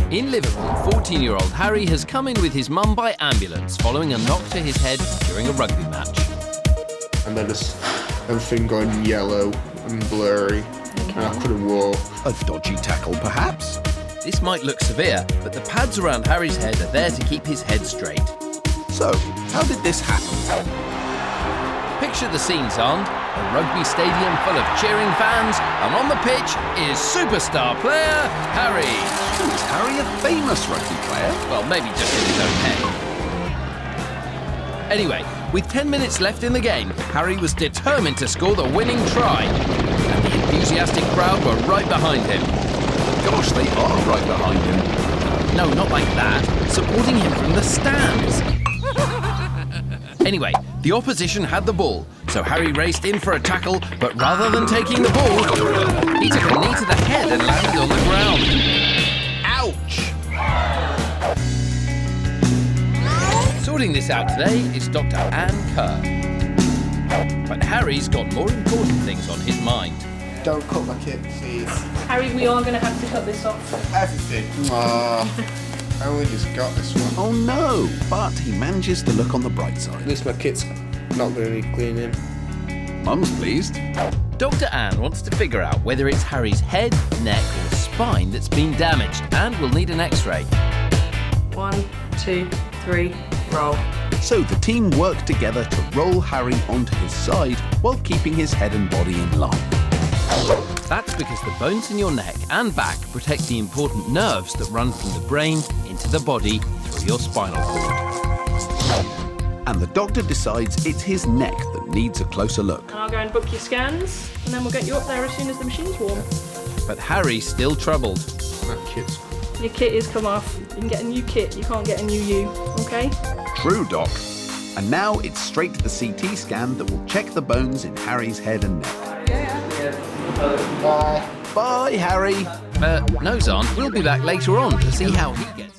In Liverpool, 14-year-old Harry has come in with his mum by ambulance following a knock to his head during a rugby match. And then just everything going yellow and blurry, and I couldn't walk. A dodgy tackle, perhaps? This might look severe, but the pads around Harry's head are there to keep his head straight. So, how did this happen? Picture the scene, Xand. A rugby stadium full of cheering fans, and on the pitch is superstar player Harry. Is Harry a famous rugby player? Well, maybe just in his own head. Anyway, with 10 minutes left in the game, Harry was determined to score the winning try. And the enthusiastic crowd were right behind him. Gosh, they are right behind him. No, not like that. Supporting him from the stands. Anyway, the opposition had the ball, so Harry raced in for a tackle, but rather than taking the ball, he took a knee to the head and landed on the ground. Ouch! Sorting this out today is Dr. Anne Kerr. But Harry's got more important things on his mind. Don't cut my kit, please. Harry, we are going to have to cut this off. Everything. I only just got this one. Oh no, but he manages to look on the bright At side. least my kit's not going to need cleaning. Mum's pleased. Dr. Anne wants to figure out whether it's Harry's head, neck or spine that's been damaged and will need an X-ray. 1, 2, 3, roll. So the team work together to roll Harry onto his side while keeping his head and body in line. That's because the bones in your neck and back protect the important nerves that run from the brain into the body through your spinal cord. And the doctor decides it's his neck that needs a closer look. And I'll go and book your scans, and then we'll get you up there as soon as the machine's warm. But Harry's still troubled. My kit's... Your kit is come off. You can get a new kit, you can't get a new you, okay? True, Doc. And now it's straight to the CT scan that will check the bones in Harry's head and neck. Bye. Bye, Harry. No, Xand, we'll be back later on to see how he gets.